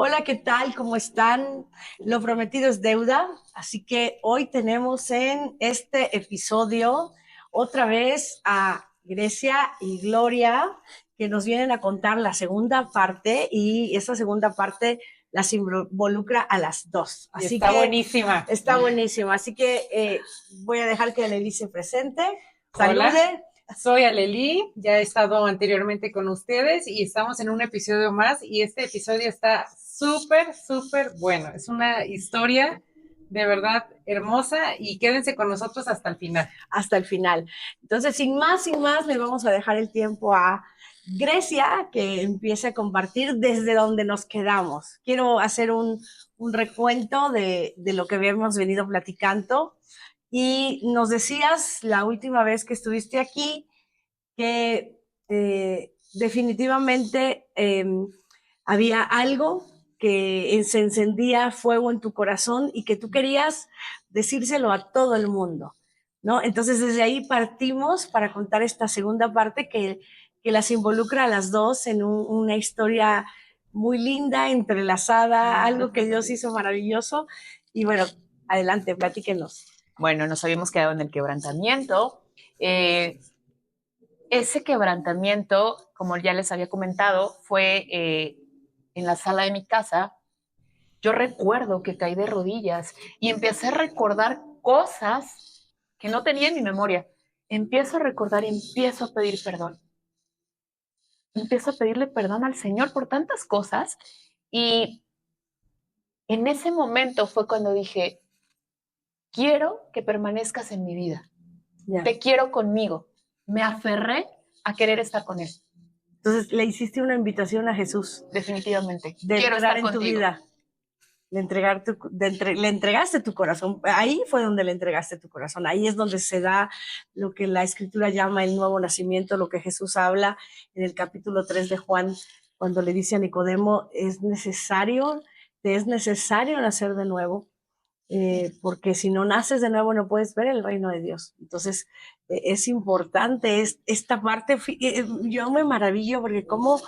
Hola, ¿qué tal? ¿Cómo están? Lo prometido es deuda, así que hoy tenemos en este episodio otra vez a Grecia y Gloria que nos vienen a contar la segunda parte y esa segunda parte las involucra a las dos. Y Así está que buenísima. está buenísimo. Así que voy a dejar que Nelly se presente, Hola, salude. soy Aleli, ya he estado anteriormente con ustedes y estamos en un episodio más y este episodio está súper, súper bueno. Es una historia de verdad hermosa y quédense con nosotros hasta el final. Hasta el final. Entonces, sin más, le vamos a dejar el tiempo a Grecia, que empiece a compartir desde donde nos quedamos. Quiero hacer un recuento de lo que habíamos venido platicando. Y nos decías la última vez que estuviste aquí que definitivamente había algo que se encendía fuego en tu corazón y que tú querías decírselo a todo el mundo, ¿no? Entonces desde ahí partimos para contar esta segunda parte que las involucra a las dos en una historia muy linda, entrelazada, algo que Dios hizo maravilloso. Y bueno, adelante, platíquenos. Bueno, nos habíamos quedado en el quebrantamiento. Eh, Ese quebrantamiento, como ya les había comentado, fue en la sala de mi casa. Yo recuerdo que caí de rodillas y empecé a recordar cosas que no tenía en mi memoria. Empiezo a recordar y empiezo a pedir perdón. Empiezo a pedirle perdón al Señor por tantas cosas y en ese momento fue cuando dije, quiero que permanezcas en mi vida. Ya. Te quiero conmigo. Me aferré a querer estar con él. Entonces le hiciste una invitación a Jesús Definitivamente. de Quiero entrar estar en tu contigo. vida, le entregaste tu corazón. Ahí fue donde le entregaste tu corazón. Ahí es donde se da lo que la escritura llama el nuevo nacimiento, lo que Jesús habla en el capítulo 3 de Juan, cuando le dice a Nicodemo, te es necesario nacer de nuevo. Porque si no naces de nuevo no puedes ver el reino de Dios. Entonces es importante esta parte. Yo me maravillo porque como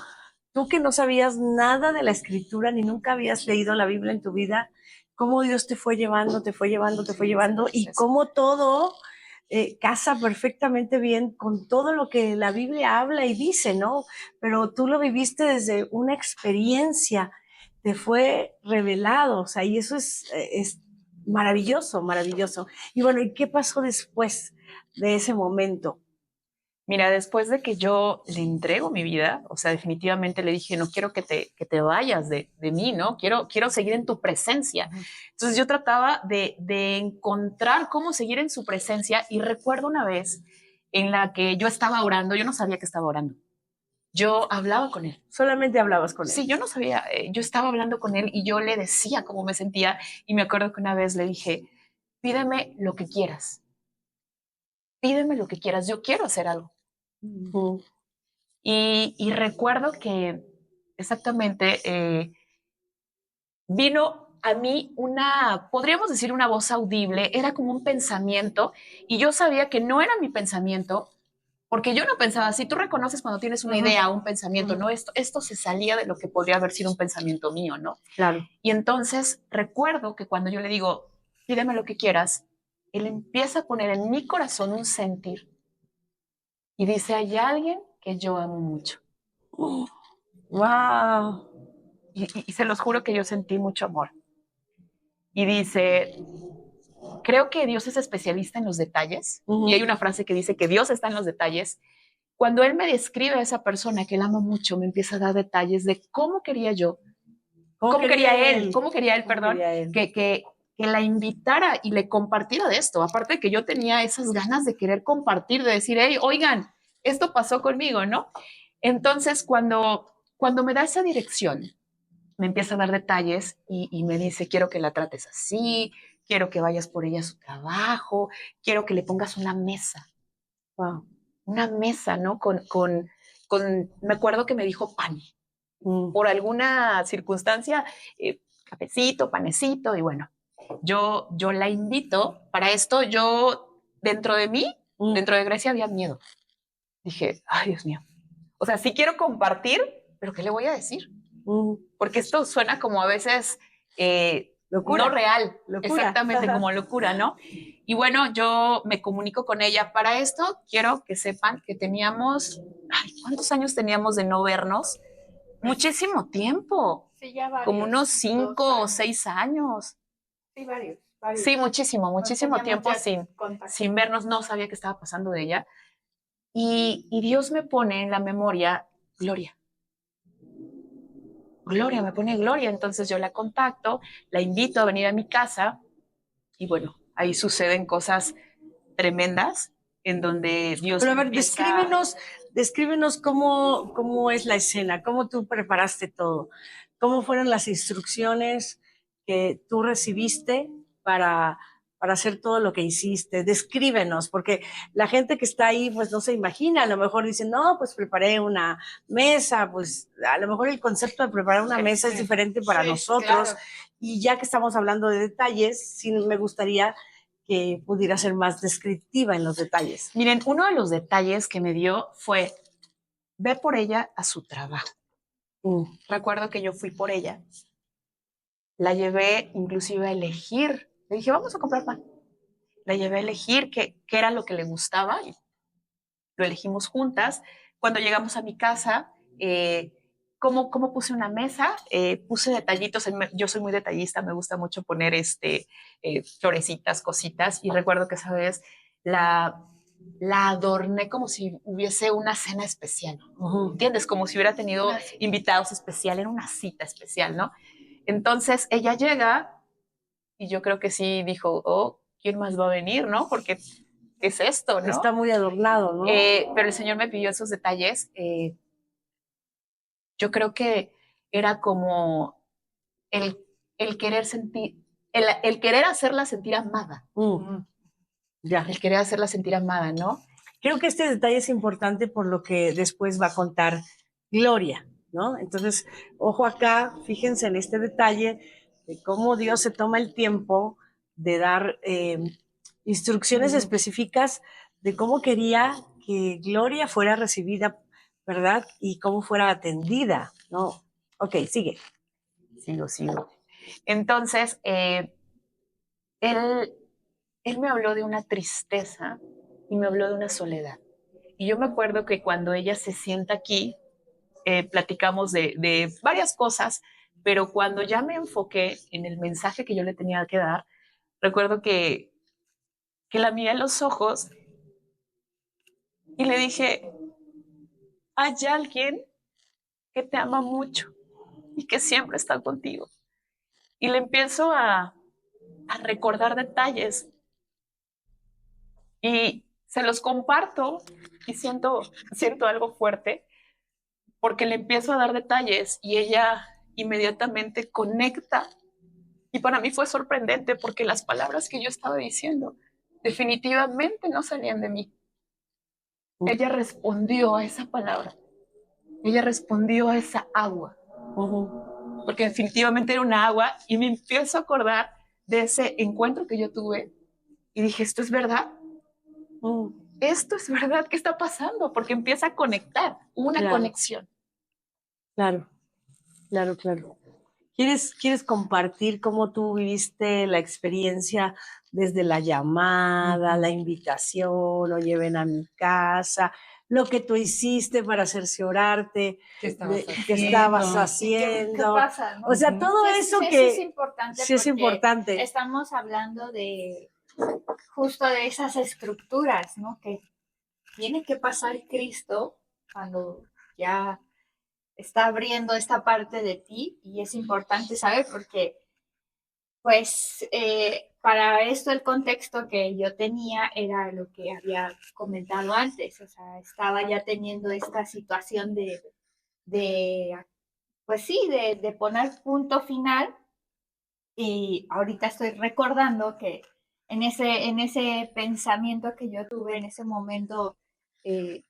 tú que no sabías nada de la escritura ni nunca habías leído la Biblia en tu vida, cómo Dios te fue llevando, te fue llevando, te fue llevando y cómo todo casa perfectamente bien con todo lo que la Biblia habla y dice, ¿no? Pero tú lo viviste desde una experiencia, te fue revelado, o sea, y eso es maravilloso, maravilloso. Y bueno, ¿y qué pasó después de ese momento? Mira, después de que yo le entrego mi vida, o sea, definitivamente le dije, no quiero que te vayas de mí, ¿no? Quiero seguir en tu presencia. Entonces yo trataba de encontrar cómo seguir en su presencia y recuerdo una vez en la que yo estaba orando, yo no sabía que estaba orando. Yo hablaba con él. Solamente hablabas con él. Sí, yo no sabía, yo estaba hablando con él y yo le decía cómo me sentía y me acuerdo que una vez le dije, pídeme lo que quieras, pídeme lo que quieras, yo quiero hacer algo. Uh-huh. Y recuerdo que exactamente vino a mí podríamos decir una voz audible, era como un pensamiento y yo sabía que no era mi pensamiento porque yo no pensaba así. Tú reconoces cuando tienes una idea, un pensamiento, ¿no? Esto se salía de lo que podría haber sido un pensamiento mío, ¿no? Claro. Y entonces recuerdo que cuando yo le digo, pídeme lo que quieras, él empieza a poner en mi corazón un sentir y dice, hay alguien que yo amo mucho. Wow. Y se los juro que yo sentí mucho amor. Y dice, creo que Dios es especialista en los detalles. Y hay una frase que dice que Dios está en los detalles. Cuando Él me describe a esa persona que Él ama mucho, me empieza a dar detalles de cómo quería yo, cómo quería Él, perdón, quería él? que la invitara y le compartiera de esto. Aparte de que yo tenía esas ganas de querer compartir, de decir, hey, oigan, esto pasó conmigo, ¿no? Entonces, cuando me da esa dirección, me empieza a dar detalles y me dice, quiero que la trates así, quiero que vayas por ella a su trabajo, quiero que le pongas Wow. una mesa, ¿no? Me acuerdo que me dijo pan, por alguna circunstancia, cafecito, panecito, y bueno, yo la invito, para esto dentro de mí, dentro de Grecia había miedo. Dije, ay, Dios mío. O sea, sí quiero compartir, pero ¿qué le voy a decir? Porque esto suena como a veces Locura. no real, Locura. exactamente como locura, ¿no? Y bueno, yo me comunico con ella. Para esto, quiero que sepan que teníamos, ¿cuántos años teníamos de no vernos? Muchísimo tiempo, Sí, ya varios, como unos 2 5 o años. 6 años. Sí, varios. Sí, muchísimo No teníamos tiempo ya sin contacto. vernos, no sabía qué estaba pasando de ella. Y Dios me pone en la memoria Gloria. Gloria, me pone Gloria, entonces yo la contacto, la invito a venir a mi casa y bueno, ahí suceden cosas tremendas en donde Dios Pero a ver, empieza... descríbenos cómo es la escena, cómo tú preparaste todo, cómo fueron las instrucciones que tú recibiste para hacer todo lo que hiciste. Descríbenos, porque la gente que está ahí, pues no se imagina, a lo mejor dicen, no, pues preparé una mesa, pues a lo mejor el concepto de preparar una mesa es diferente para nosotros. Claro. Y ya que estamos hablando de detalles, sí me gustaría que pudiera ser más descriptiva en los detalles. Miren, uno de los detalles que me dio fue, ve por ella a su trabajo. Recuerdo que yo fui por ella, la llevé inclusive a elegir, le dije, vamos a comprar pan. La llevé a elegir qué era lo que le gustaba y lo elegimos juntas. Cuando llegamos a mi casa, ¿cómo puse una mesa? Puse detallitos, yo soy muy detallista, me gusta mucho poner florecitas, cositas, y recuerdo que esa vez la adorné como si hubiese una cena especial, ¿entiendes? Como si hubiera tenido invitados especiales, era una cita especial, ¿no? Entonces ella llega y yo creo que sí dijo, oh, ¿quién más va a venir, no? Porque, ¿qué es esto, no? Está muy adornado, ¿no? Pero el Señor me pidió esos detalles. Yo creo que era como el, el querer sentir, el querer hacerla sentir amada. Ya. El querer hacerla sentir amada, ¿no? Creo que este detalle es importante por lo que después va a contar Gloria, ¿no? Entonces, ojo acá, fíjense en este detalle de cómo Dios se toma el tiempo de dar instrucciones específicas de cómo quería que Gloria fuera recibida, ¿verdad? Y cómo fuera atendida, ¿no? Ok, sigue. Sigo. Entonces, él me habló de una tristeza y me habló de una soledad. Y yo me acuerdo que cuando ella se sienta aquí, platicamos de varias cosas, pero cuando ya me enfoqué en el mensaje que yo le tenía que dar, recuerdo que la miré a los ojos y le dije, hay alguien que te ama mucho y que siempre está contigo. Y le empiezo a recordar detalles y se los comparto y siento algo fuerte porque le empiezo a dar detalles y ella inmediatamente conecta. Y para mí fue sorprendente porque las palabras que yo estaba diciendo definitivamente no salían de mí. Ella respondió a esa palabra. Ella respondió a esa agua. Porque definitivamente era una agua y me empiezo a acordar de ese encuentro que yo tuve y dije, ¿esto es verdad? Esto es verdad, ¿qué está pasando? Porque empieza a conectar, una conexión. Claro. ¿Quieres compartir cómo tú viviste la experiencia desde la llamada, la invitación, o lleven a mi casa, lo que tú hiciste para cerciorarte, ¿Qué qué estabas ¿Qué haciendo? pasa, no? O sea, todo eso que es importante. sí es importante. Estamos hablando de justo de esas estructuras, ¿no? Que tiene que pasar Cristo cuando ya está abriendo esta parte de ti, y es importante saber porque, pues, para esto el contexto que yo tenía era lo que había comentado antes, o sea, estaba ya teniendo esta situación pues sí, de poner punto final, y ahorita estoy recordando que en ese pensamiento que yo tuve en ese momento, que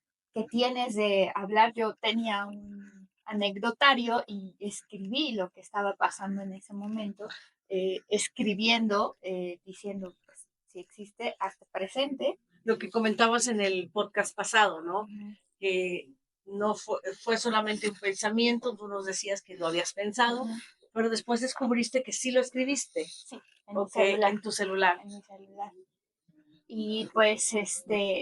tienes de hablar, yo tenía un anecdotario y escribí lo que estaba pasando en ese momento, escribiendo, diciendo, pues, si existe, hasta presente. Lo que comentabas en el podcast pasado, ¿no? Que no fue solamente un pensamiento, tú nos decías que lo habías pensado, pero después descubriste que sí lo escribiste. Sí, En tu celular. En mi celular. Y pues,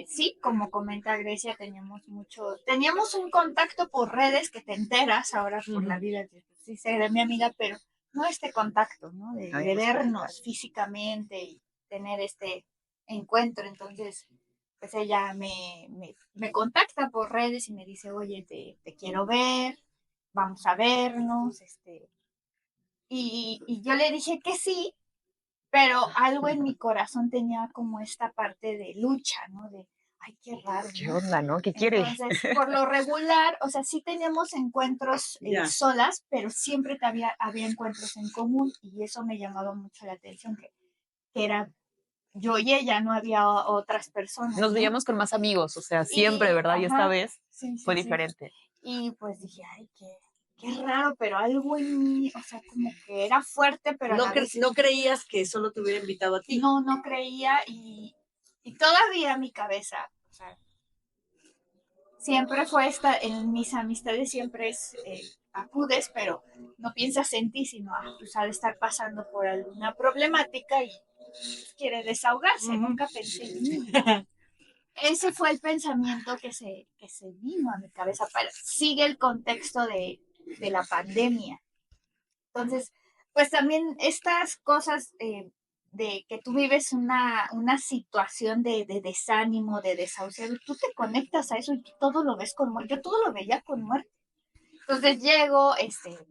sí, como comenta Grecia, teníamos un contacto por redes que te enteras ahora por la vida, sí sé de mi amiga, pero no este contacto, ¿no? De vernos físicamente y tener este encuentro. Entonces, pues ella me contacta por redes y me dice, oye, te quiero ver, vamos a vernos, y yo le dije que sí, pero algo en mi corazón tenía como esta parte de lucha, ¿no? De, ay, qué raro, ¿Qué ¿no? onda, no? ¿Qué quiere? Entonces, por lo regular, o sea, sí teníamos encuentros solas, pero siempre había encuentros en común y eso me llamaba mucho la atención, que era yo y ella, no había otras personas. Nos ¿no? veíamos con más amigos, o sea, siempre, ¿verdad? Y esta vez fue diferente. Y pues dije, ay, qué raro, pero algo en mí, o sea, como que era fuerte, pero a la vez... ¿No creías que solo te hubiera invitado a ti? No creía y todavía mi cabeza, o sea, siempre fue en mis amistades siempre es, acudes, pero no piensas en ti, sino pues al estar pasando por alguna problemática y quiere desahogarse, nunca pensé en mí. Ese fue el pensamiento que se vino a mi cabeza. Sigue el contexto de la pandemia. Entonces, pues también estas cosas de que tú vives una situación de desánimo, de desahucio, tú te conectas a eso y tú todo lo ves con muerte. Yo todo lo veía con muerte. Entonces llego,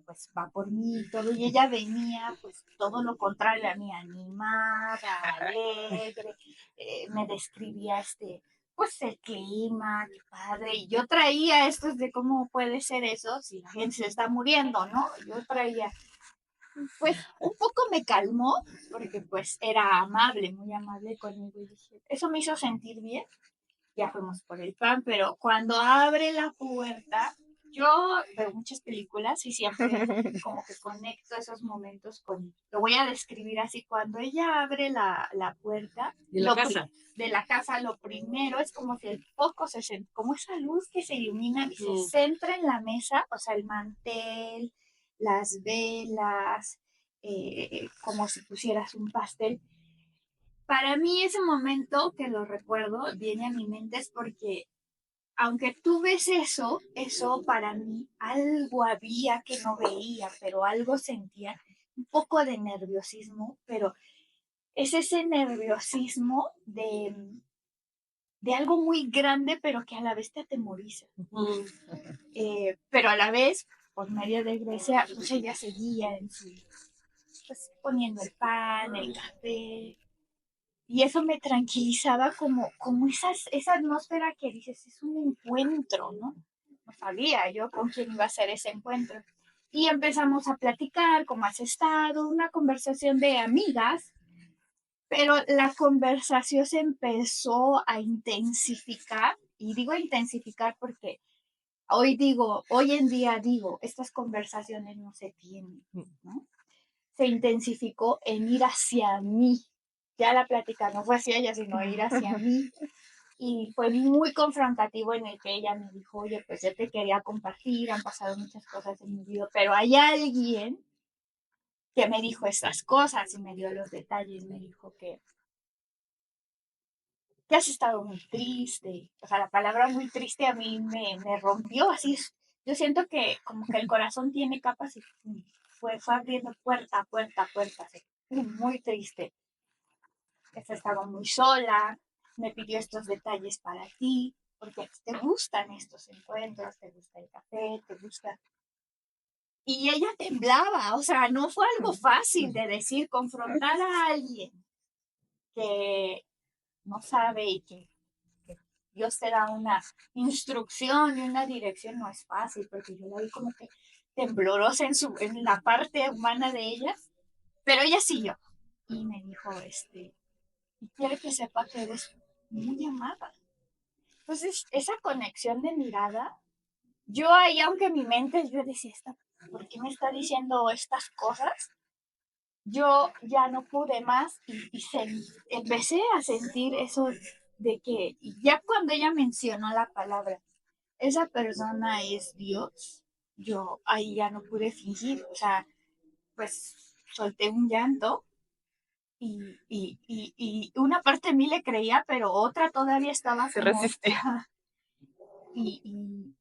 pues va por mí y todo, y ella venía, pues todo lo contrario a mí, animada, alegre, me describía pues el clima, qué padre, y yo traía estos de cómo puede ser eso si la gente se está muriendo, ¿no? Yo traía, pues un poco me calmó, porque pues era amable, muy amable conmigo, y dije, eso me hizo sentir bien, ya fuimos por el pan, pero cuando abre la puerta, yo veo muchas películas y siempre como que conecto esos momentos lo voy a describir así, cuando ella abre la puerta de la casa, lo primero es como si el foco como esa luz que se ilumina y se centra en la mesa, o sea, el mantel, las velas, como si pusieras un pastel. Para mí ese momento que lo recuerdo viene a mi mente es porque aunque tú ves eso para mí algo había que no veía, pero algo sentía, un poco de nerviosismo, pero es ese nerviosismo de algo muy grande, pero que a la vez te atemoriza. Pero a la vez, por medio de Grecia, pues ella seguía pues, poniendo el pan, el café, y eso me tranquilizaba como esa atmósfera que dices, es un encuentro, ¿no? No sabía yo con quién iba a ser ese encuentro. Y empezamos a platicar, cómo has estado, una conversación de amigas, pero la conversación se empezó a intensificar, y digo intensificar porque hoy en día digo, estas conversaciones no se tienen, ¿no? Se intensificó en ir hacia mí. Ya la plática no fue hacia ella, sino ir hacia mí. Y fue muy confrontativo en el que ella me dijo, oye, pues yo te quería compartir, han pasado muchas cosas en mi vida, pero hay alguien que me dijo estas cosas y me dio los detalles, me dijo que has estado muy triste. O sea, la palabra muy triste a mí me rompió así. Yo siento que como que el corazón tiene capas y fue abriendo puerta, puerta, puerta, así, muy triste. Has estado muy sola, me pidió estos detalles para ti, porque te gustan estos encuentros, te gusta el café, te gusta... Y ella temblaba, o sea, no fue algo fácil de decir, confrontar a alguien que no sabe y que Dios te da una instrucción y una dirección, no es fácil, porque yo la vi como que temblorosa en la parte humana de ella, pero ella siguió y me dijo, y quiere que sepa que eres muy amada. Entonces, esa conexión de mirada, yo ahí, aunque mi mente, yo decía, ¿por qué me está diciendo estas cosas? Yo ya no pude más y empecé a sentir eso de que ya cuando ella mencionó la palabra, esa persona es Dios, yo ahí ya no pude fingir, o sea, pues solté un llanto y una parte de mí le creía, pero otra todavía estaba Se como, resistía. ajá, y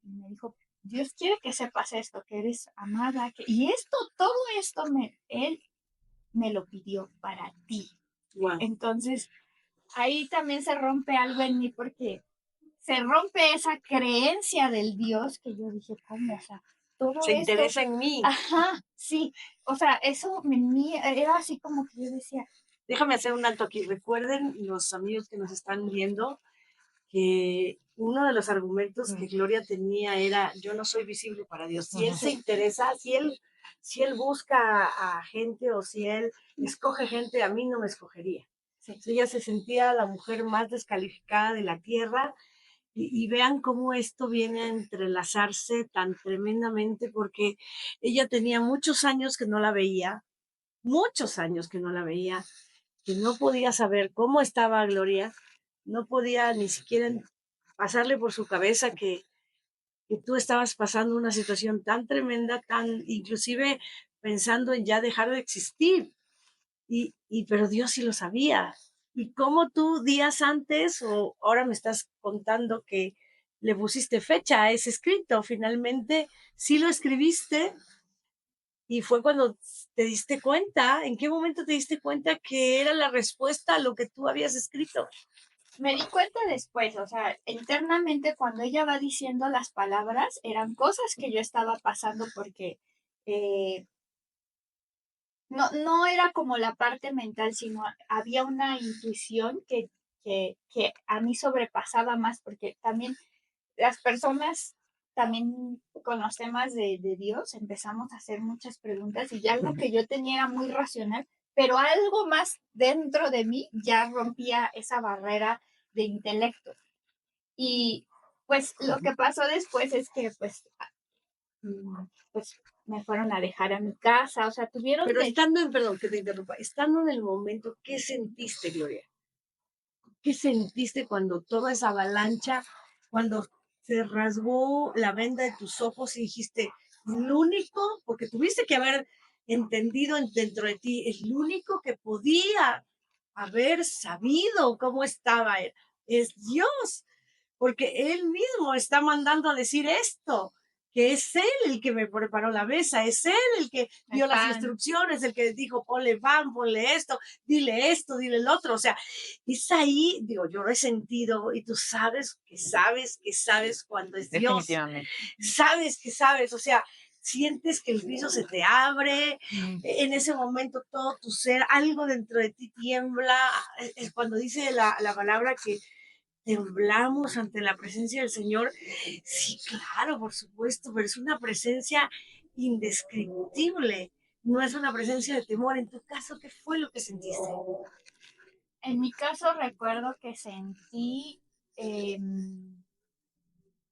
me dijo, Dios quiere que sepas esto, que eres amada, y esto, todo esto, Él me lo pidió para ti. Wow. Entonces, ahí también se rompe algo en mí porque se rompe esa creencia del Dios que yo dije, ¿cómo? O sea, todo Se esto, interesa en mí. ajá, sí, o sea, eso en mí era así como que yo decía, Déjame hacer un alto aquí. Recuerden, los amigos que nos están viendo, que uno de los argumentos que Gloria tenía era, yo no soy visible para Dios. Si Él se interesa, si él busca a gente o si Él escoge gente, a mí no me escogería. sí. Ella se sentía la mujer más descalificada de la tierra y vean cómo esto viene a entrelazarse tan tremendamente porque ella tenía muchos años que no la veía, muchos años que no la veía, que no podía saber cómo estaba Gloria, no podía ni siquiera pasarle por su cabeza que tú estabas pasando una situación tan tremenda, tan inclusive pensando en ya dejar de existir. Pero Dios sí lo sabía. Y cómo tú días antes, o ahora me estás contando que le pusiste fecha a ese escrito, finalmente sí lo escribiste y fue cuando te diste cuenta, ¿en qué momento te diste cuenta que era la respuesta a lo que tú habías escrito? Me di cuenta después, o sea, internamente cuando ella va diciendo las palabras, eran cosas que yo estaba pasando porque eh, no era como la parte mental, sino había una intuición que a mí sobrepasaba más, porque también las personas, también con los temas de Dios, empezamos a hacer muchas preguntas y ya lo que yo tenía era muy racional, pero algo más dentro de mí ya rompía esa barrera de intelecto. Y pues lo que pasó después es que pues me fueron a dejar a mi casa, o sea, tuvieron Pero que... estando en, perdón que te interrumpa, estando en el momento, ¿qué sentiste, Gloria? ¿Qué sentiste cuando toda esa avalancha, cuando se rasgó la venda de tus ojos y dijiste, el único, porque tuviste que haber entendido dentro de ti, el único que podía haber sabido cómo estaba él, es Dios, porque Él mismo está mandando a decir esto, que es Él el que me preparó la mesa, es Él el que dio las instrucciones, el que dijo, ponle pan, ponle esto, dile el otro, o sea, es ahí, digo, yo lo he sentido y tú sabes cuando es Dios, Definitivamente. sabes, o sea, sientes que el piso se te abre, en ese momento todo tu ser, algo dentro de ti tiembla, es cuando dice la palabra que temblamos ante la presencia del Señor. Sí, claro, por supuesto, pero es una presencia indescriptible. No es una presencia de temor. En tu caso, ¿qué fue lo que sentiste? En mi caso recuerdo que sentí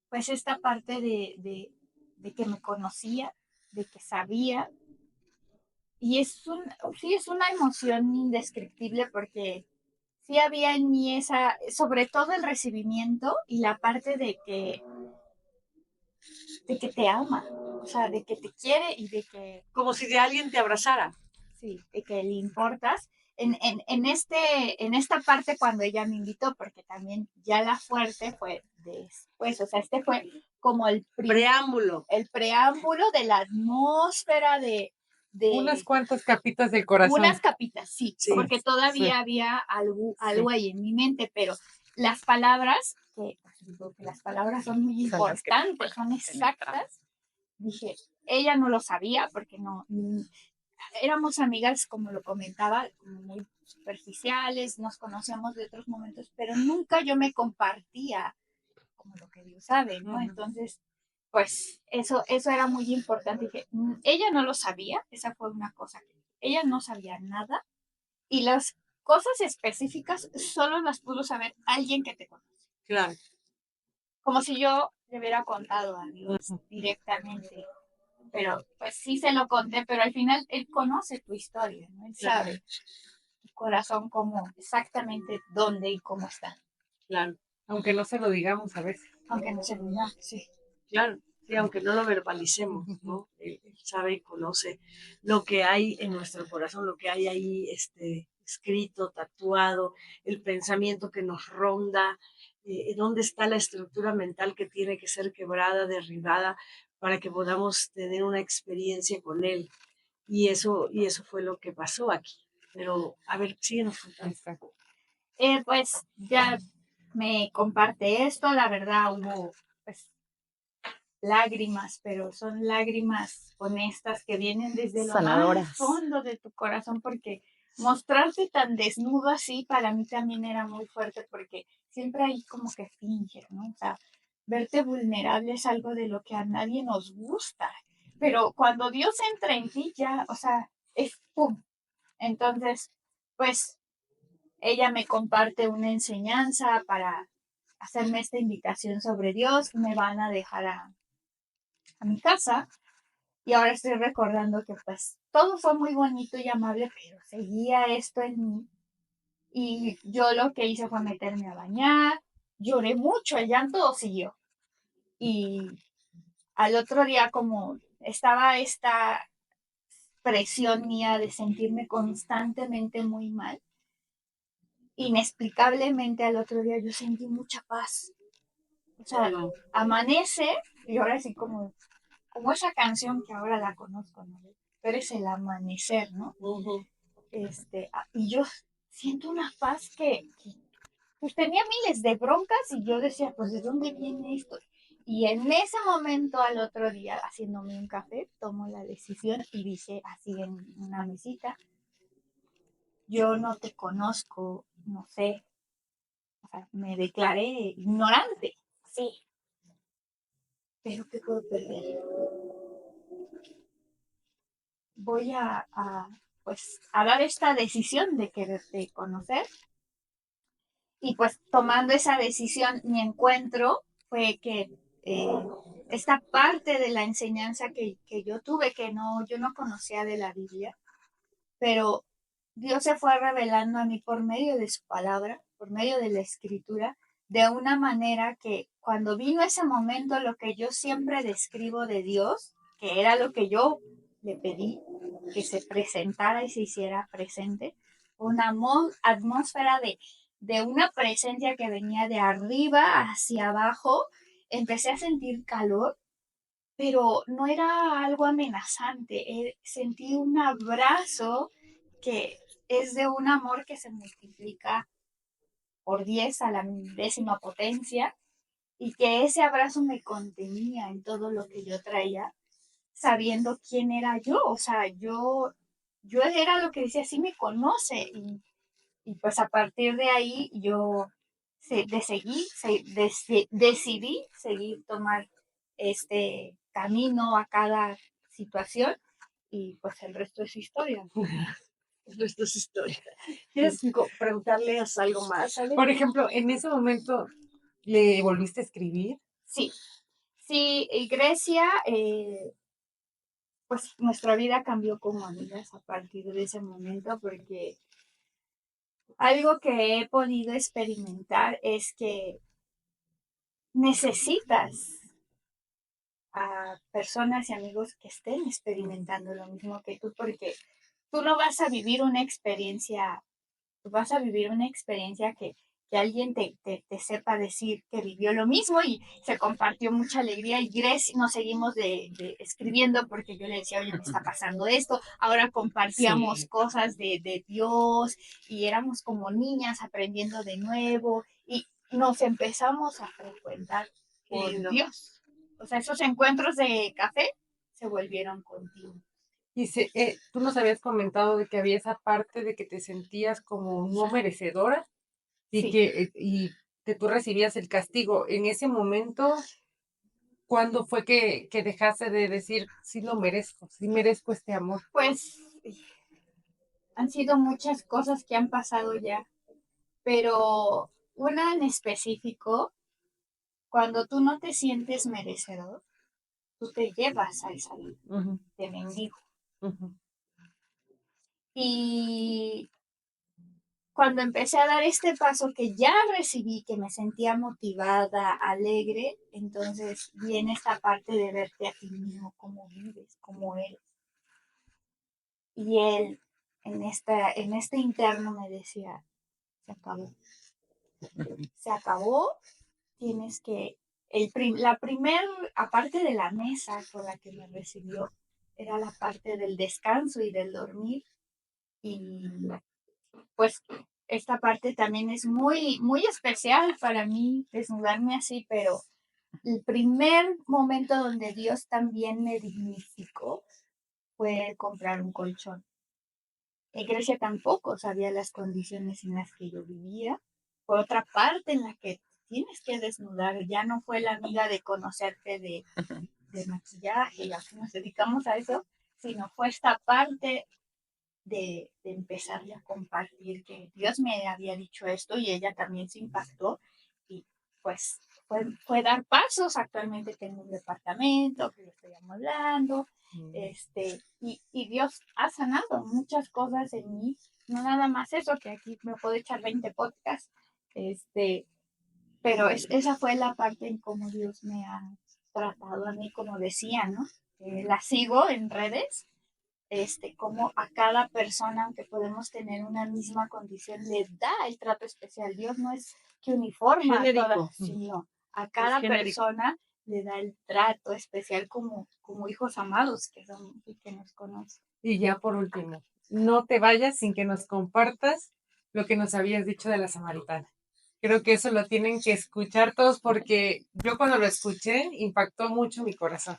pues esta parte de que me conocía, de que sabía. Y sí, es una emoción indescriptible porque sí había en mí esa, sobre todo el recibimiento y la parte de que te ama, o sea, de que te quiere y de que, Como si de alguien te abrazara. sí, de que le importas. En esta parte cuando ella me invitó, porque también ya la fuerte fue después, o sea, este fue como Preámbulo. el preámbulo de la atmósfera de unas cuantas capitas del corazón. unas capitas, sí, Sí, porque todavía sí. había algo ahí en mi mente, pero las palabras, que digo que las palabras son muy importantes, son exactas, dije, ella no lo sabía porque no, éramos amigas, como lo comentaba, como muy superficiales, nos conocíamos de otros momentos, pero nunca yo me compartía como lo que Dios sabe, ¿no? Entonces, pues eso era muy importante. Dije, ella no lo sabía, esa fue una cosa que ella no sabía nada y las cosas específicas solo las pudo saber alguien que te conoce. claro. Como si yo le hubiera contado a Dios directamente. Pero pues sí se lo conté, pero al final él conoce tu historia, ¿no? Él sabe tu corazón cómo exactamente dónde y cómo está. Claro. Aunque no se lo digamos a veces. Aunque no se lo diga, sí. Claro, sí, aunque no lo verbalicemos, ¿no? Él sabe y conoce lo que hay en nuestro corazón, lo que hay ahí escrito, tatuado, el pensamiento que nos ronda, dónde está la estructura mental que tiene que ser quebrada, derribada, para que podamos tener una experiencia con él. Y eso fue lo que pasó aquí. Pero, a ver, síguenos contando. Exacto. Pues ya me comparte esto, la verdad hubo pues lágrimas, pero son lágrimas honestas que vienen desde lo Sanadoras. más fondo de tu corazón, porque mostrarte tan desnudo así para mí también era muy fuerte, porque siempre hay como que finges, ¿no? O sea, verte vulnerable es algo de lo que a nadie nos gusta, pero cuando Dios entra en ti ya, o sea, es pum. Entonces, pues ella me comparte una enseñanza para hacerme esta invitación sobre Dios, me van a dejar a mi casa y ahora estoy recordando que pues todo fue muy bonito y amable, pero seguía esto en mí y yo lo que hice fue meterme a bañar, lloré mucho, el llanto siguió y al otro día como estaba esta presión mía de sentirme constantemente muy mal, inexplicablemente al otro día yo sentí mucha paz. O sea, amanece y ahora sí como esa canción que ahora la conozco, ¿no? Pero es el amanecer, ¿no? Y yo siento una paz pues tenía miles de broncas y yo decía, pues ¿de dónde viene esto? Y en ese momento, al otro día, haciéndome un café, tomo la decisión y dije así en una mesita, yo no te conozco, no sé, o sea, me declaré ignorante, sí, pero ¿qué puedo perder? Voy pues, a dar esta decisión de quererte conocer. Y pues tomando esa decisión, mi encuentro fue que eh, esta parte de la enseñanza que yo tuve, yo no conocía de la Biblia, pero Dios se fue revelando a mí por medio de su palabra, por medio de la escritura, de una manera que cuando vino ese momento, lo que yo siempre describo de Dios, que era lo que yo le pedí, que se presentara y se hiciera presente, una atmósfera de una presencia que venía de arriba hacia abajo, empecé a sentir calor, pero no era algo amenazante, sentí un abrazo que es de un amor que se multiplica por 10 a la 10ª potencia y que ese abrazo me contenía en todo lo que yo traía, sabiendo quién era yo, o sea, yo era lo que decía, sí me conoce y pues a partir de ahí yo decidí seguir tomar este camino a cada situación y pues el resto es historia. El resto es historia. ¿Quieres preguntarle algo más, Ale? Por ejemplo, en ese momento, ¿le volviste a escribir? Sí, sí, y Grecia, pues nuestra vida cambió como amigas a partir de ese momento porque algo que he podido experimentar es que necesitas a personas y amigos que estén experimentando lo mismo que tú, porque tú no vas a vivir una experiencia, tú vas a vivir una experiencia que alguien te sepa decir que vivió lo mismo y se compartió mucha alegría y Grace nos seguimos de escribiendo porque yo le decía, oye, me está pasando esto, ahora compartíamos Sí. cosas de Dios y éramos como niñas aprendiendo de nuevo y nos empezamos a frecuentar por Lindo. Dios. O sea, esos encuentros de café se volvieron continuos. Y tú nos habías comentado de que había esa parte de que te sentías como no merecedora y Sí. que tú recibías el castigo. En ese momento, ¿cuándo fue que dejaste de decir, sí lo merezco, sí merezco este amor? Pues han sido muchas cosas que han pasado ya, pero una en específico, cuando tú no te sientes merecedor, tú te llevas a esa vida Ujú, de mendigo. ujú. Y cuando empecé a dar este paso que ya recibí, que me sentía motivada, alegre, entonces viene esta parte de verte a ti mismo, cómo vives, cómo eres. Y él en este interno me decía, se acabó. Se acabó, tienes que, la primer, aparte de la mesa con la que me recibió, era la parte del descanso y del dormir. Y pues esta parte también es muy, muy especial para mí, desnudarme así, pero el primer momento donde Dios también me dignificó fue comprar un colchón. En Grecia tampoco sabía las condiciones en las que yo vivía. Fue otra parte en la que tienes que desnudar. Ya no fue la amiga de conocerte de maquillaje, ya que nos dedicamos a eso, sino fue esta parte de empezarle a compartir que Dios me había dicho esto y ella también se impactó y pues fue dar pasos. Actualmente tengo un departamento que lo estoy amoblando, y Dios ha sanado muchas cosas en mí, no nada más eso, que aquí me puedo echar 20 podcasts, pero esa fue la parte en cómo Dios me ha tratado a mí, como decía, ¿no? La sigo en redes, como a cada persona, aunque podemos tener una misma condición, le da el trato especial. Dios no es que uniforma a todas, sino a cada persona le da el trato especial como hijos amados que son y que nos conocen. Y ya por último, no te vayas sin que nos compartas lo que nos habías dicho de la samaritana. Creo que eso lo tienen que escuchar todos porque yo cuando lo escuché impactó mucho mi corazón.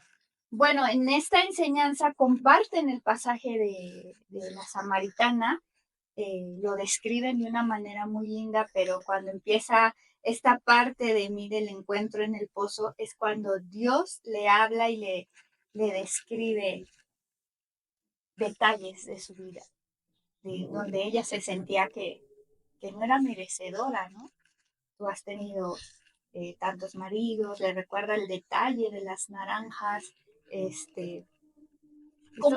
Bueno, en esta enseñanza comparten el pasaje de la samaritana, lo describen de una manera muy linda, pero cuando empieza esta parte de mí del encuentro en el pozo es cuando Dios le habla y le describe detalles de su vida, de donde ella se sentía que no era merecedora, ¿no? Tú has tenido tantos maridos, le recuerda el detalle de las naranjas, Estás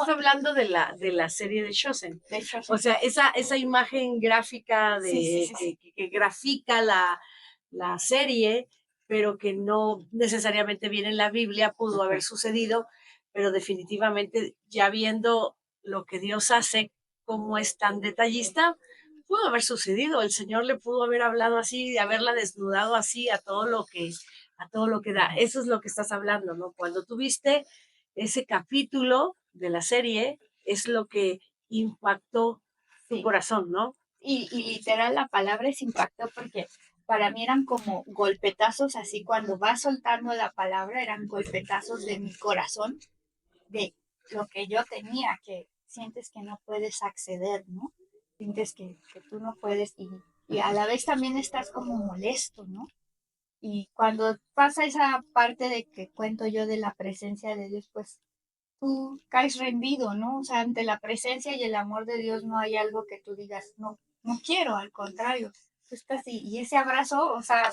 hablando de la serie de Chosen. O sea, esa imagen gráfica que grafica la serie, pero que no necesariamente viene en la Biblia, pudo haber sucedido, pero definitivamente ya viendo lo que Dios hace, cómo es tan detallista, pudo haber sucedido. El Señor le pudo haber hablado así, de haberla desnudado así a todo lo que da. Eso es lo que estás hablando, ¿no? Cuando tuviste ese capítulo de la serie, es lo que impactó tu corazón, ¿no? Y literal la palabra es impactó porque para mí eran como golpetazos, así cuando vas soltando la palabra, eran golpetazos de mi corazón, de lo que yo tenía, que sientes que no puedes acceder, ¿no? Sientes que tú no puedes y a la vez también estás como molesto, ¿no? Y cuando pasa esa parte de que cuento yo de la presencia de Dios, pues tú caes rendido, ¿no? O sea, ante la presencia y el amor de Dios no hay algo que tú digas, no, no quiero, al contrario, tú estás así. Y ese abrazo, o sea,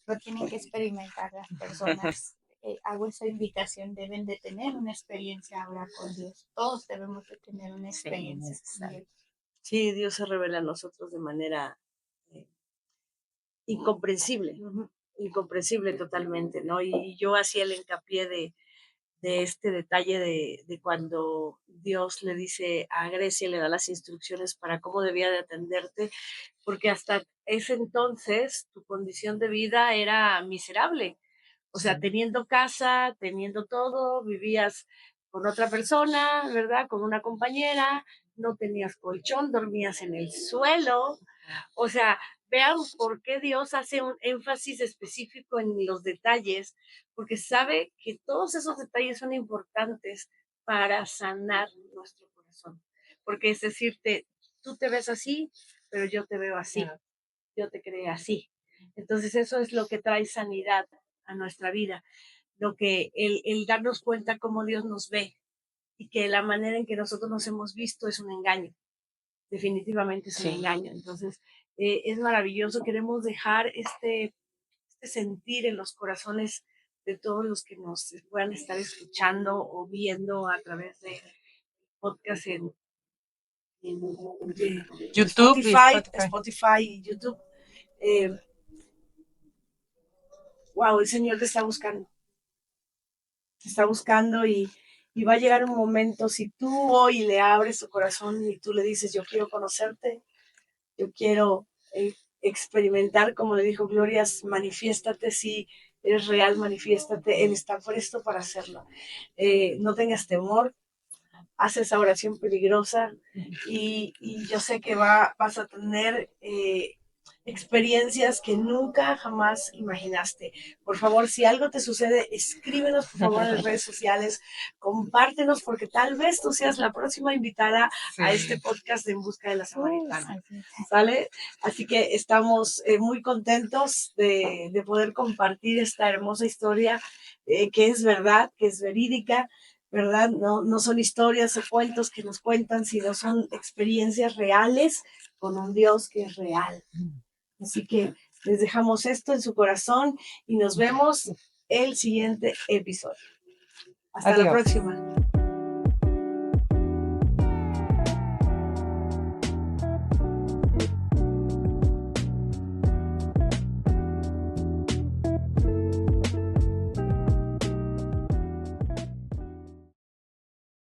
lo tienen que experimentar las personas. Hago esa invitación, deben de tener una experiencia ahora con Dios. Todos debemos de tener una experiencia con Dios. Sí, Dios se revela a nosotros de manera incomprensible, incomprensible totalmente, ¿no? Y yo hacía el hincapié de este detalle de cuando Dios le dice a Grecia, le da las instrucciones para cómo debía de atenderte, porque hasta ese entonces tu condición de vida era miserable. O sea, teniendo casa, teniendo todo, vivías con otra persona, ¿verdad? Con una compañera, no tenías colchón, dormías en el suelo. O sea, vean por qué Dios hace un énfasis específico en los detalles, porque sabe que todos esos detalles son importantes para sanar nuestro corazón. Porque es decirte, tú te ves así, pero yo te veo así, yo te creo así. Entonces eso es lo que trae sanidad a nuestra vida, lo que el darnos cuenta cómo Dios nos ve y que la manera en que nosotros nos hemos visto es un engaño, definitivamente es un engaño. Entonces es maravilloso, queremos dejar este sentir en los corazones de todos los que nos puedan estar escuchando o viendo a través de podcast YouTube y Spotify y YouTube. Wow, el Señor te está buscando. Te está buscando y va a llegar un momento, si tú hoy le abres tu corazón y tú le dices, yo quiero conocerte, yo quiero experimentar, como le dijo Gloria, manifiéstate, si eres real, manifiéstate, Él está presto para hacerlo. No tengas temor, haz esa oración peligrosa y yo sé que vas a tener experiencias que nunca jamás imaginaste. Por favor, si algo te sucede, escríbenos por favor en las redes sociales, compártenos porque tal vez tú seas la próxima invitada a este podcast de En Busca de la Samaritana. ¿Sale? Así que estamos muy contentos de poder compartir esta hermosa historia que es verdad, que es verídica, ¿verdad? No son historias o cuentos que nos cuentan, sino son experiencias reales con un Dios que es real. Así que les dejamos esto en su corazón y nos vemos el siguiente episodio. Hasta la próxima.